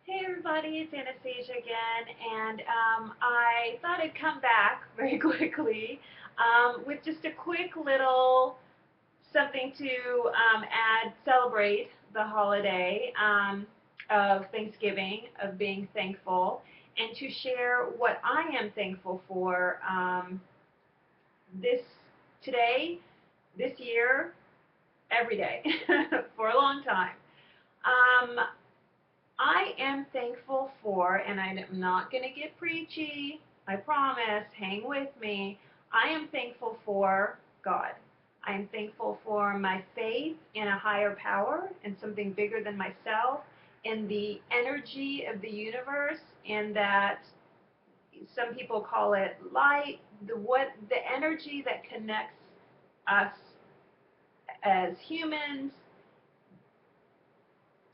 Hey everybody, it's Anastasia again, and I thought I'd come back very quickly with just a quick little something to celebrate the holiday of Thanksgiving, of being thankful, and to share what I am thankful for this today, this year, every day, for a long time. Um, I am thankful for, and I'm not going to get preachy, I promise, hang with me. I am thankful for God. I am thankful for my faith in a higher power, in something bigger than myself, in the energy of the universe, and that some people call it light, the energy that connects us as humans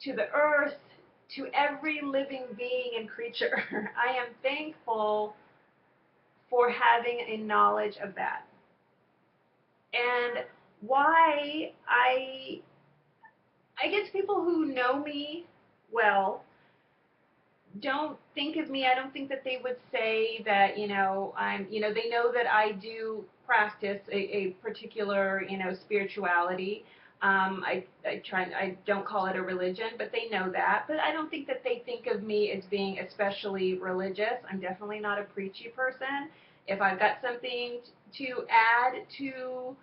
to the earth, to every living being and creature. I am thankful for having a knowledge of that. And why I guess people who know me well don't think of me, I don't think that they would say that, they know that I do practice a particular, spirituality. I don't call it a religion, but they know that. But I don't think that they think of me as being especially religious. I'm definitely not a preachy person. If I've got something to add to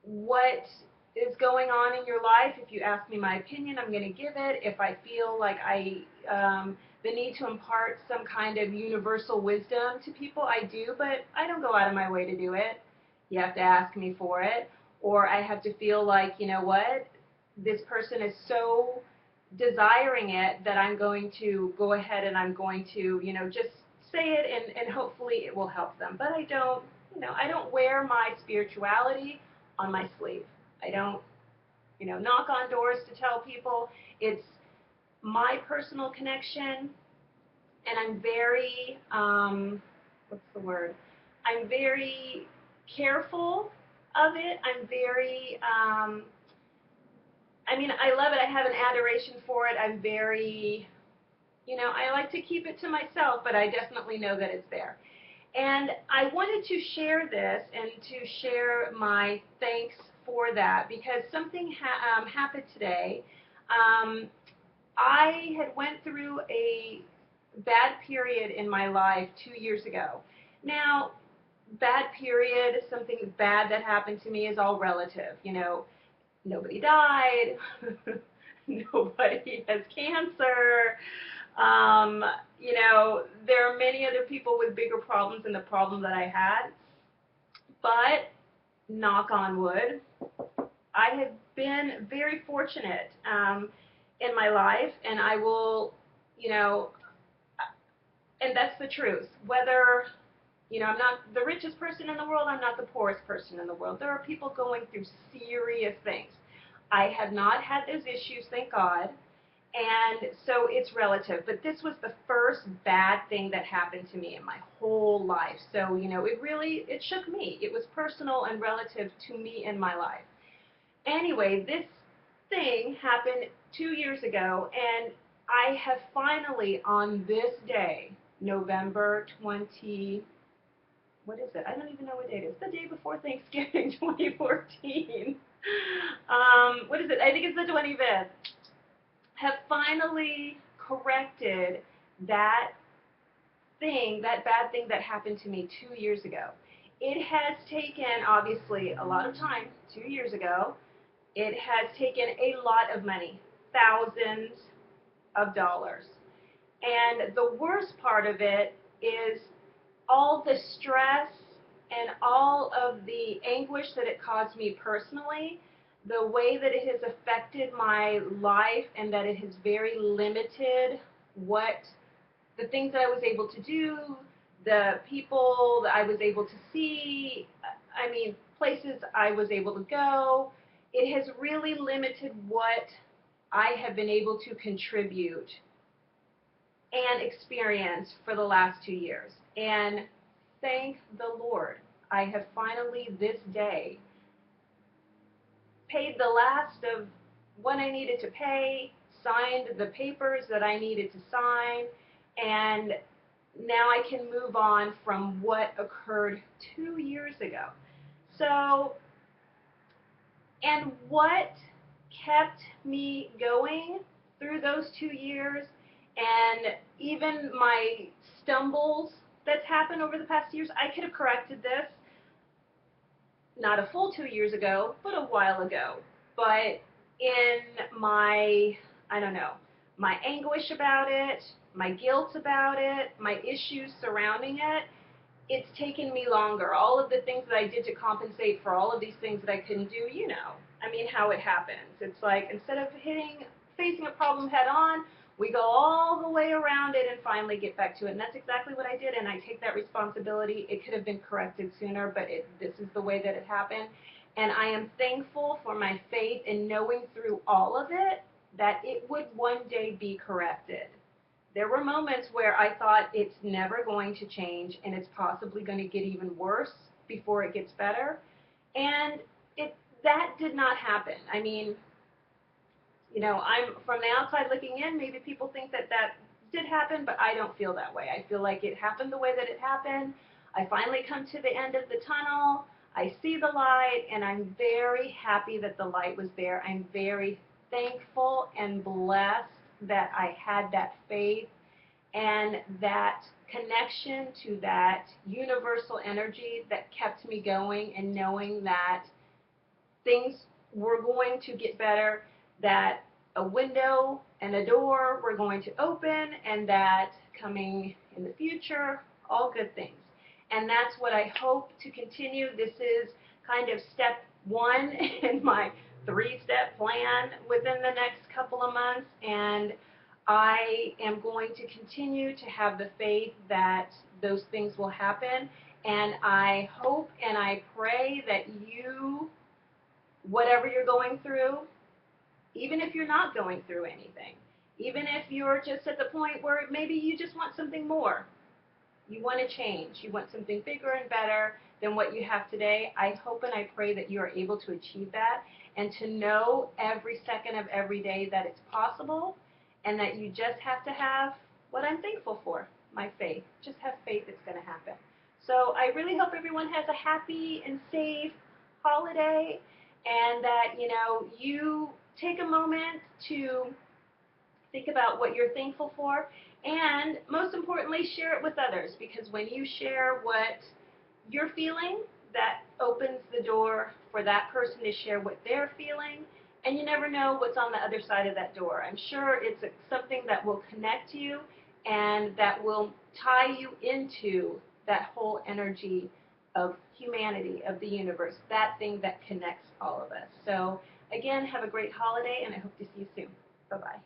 what is going on in your life. If you ask me my opinion, I'm going to give it. If I feel like the need to impart some kind of universal wisdom to people, I do, but I don't go out of my way to do it. You have to ask me for it. Or I have to feel like, you know what, this person is so desiring it that I'm going to go ahead and I'm going to, just say it and hopefully it will help them. But I don't wear my spirituality on my sleeve. I don't, knock on doors to tell people. It's my personal connection, and I'm very, what's the word? I'm very careful of it. I'm very, I love it. I have an adoration for it. I'm very, I like to keep it to myself, but I definitely know that it's there. And I wanted to share this and to share my thanks for that because something happened today. Um, I had went through a bad period in my life 2 years ago. Now, bad period, something bad that happened to me is all relative. Nobody died, nobody has cancer. Um, there are many other people with bigger problems than the problem that I had. But, knock on wood, I have been very fortunate in my life, and I will, you know, and that's the truth. Whether, I'm not the richest person in the world, I'm not the poorest person in the world. There are people going through serious things. I have not had those issues, thank God. And so it's relative. But this was the first bad thing that happened to me in my whole life. So, it shook me. It was personal and relative to me in my life. Anyway, this thing happened 2 years ago, and I have finally, on this day, November 20, what is it? I don't even know what date it is. The day before Thanksgiving, 2014. What is it? I think it's the 25th. Have finally corrected that that bad thing that happened to me 2 years ago. It has taken, obviously, a lot of time, 2 years ago. It has taken a lot of money, thousands of dollars. And the worst part of it is all the stress and all of the anguish that it caused me personally, the way that it has affected my life and that it has very limited what the things that I was able to do, the people that I was able to see, places I was able to go. It has really limited what I have been able to contribute and experience for the last 2 years. And thank the Lord, I have finally this day paid the last of what I needed to pay, signed the papers that I needed to sign, and now I can move on from what occurred 2 years ago. So, and what kept me going through those 2 years, and even my stumbles that's happened over the past years, I could have corrected this not a full 2 years ago, but a while ago. But in my, I don't know, my anguish about it, my guilt about it, my issues surrounding it, it's taken me longer. All of the things that I did to compensate for all of these things that I couldn't do, you know, I mean, how it happens. It's like instead of facing a problem head on, we go all the way around it and finally get back to it. And that's exactly what I did, and I take that responsibility. It could have been corrected sooner, but this is the way that it happened. And I am thankful for my faith in knowing through all of it that it would one day be corrected. There were moments where I thought it's never going to change and it's possibly going to get even worse before it gets better. And that did not happen. I mean, you know, I'm from the outside looking in, maybe people think that did happen, but I don't feel that way. I feel like it happened the way that it happened. I finally come to the end of the tunnel. I see the light, and I'm very happy that the light was there. I'm very thankful and blessed that I had that faith and that connection to that universal energy that kept me going and knowing that things were going to get better, that a window and a door were going to open, and that coming in the future, all good things. And that's what I hope to continue. This is kind of step one in my 3-step plan within the next couple of months, and I am going to continue to have the faith that those things will happen, and I hope and I pray that you, whatever you're going through, even if you're not going through anything, even if you're just at the point where maybe you just want something more, you want to change, you want something bigger and better than what you have today, I hope and I pray that you are able to achieve that and to know every second of every day that it's possible and that you just have to have what I'm thankful for, my faith. Just have faith it's going to happen. So I really hope everyone has a happy and safe holiday, and that, you know, you take a moment to think about what you're thankful for, and most importantly, share it with others, because when you share what you're feeling, that opens the door for that person to share what they're feeling, and you never know what's on the other side of that door. I'm sure it's something that will connect you and that will tie you into that whole energy of humanity, of the universe, that thing that connects all of us. So again, have a great holiday, and I hope to see you soon. Bye-bye.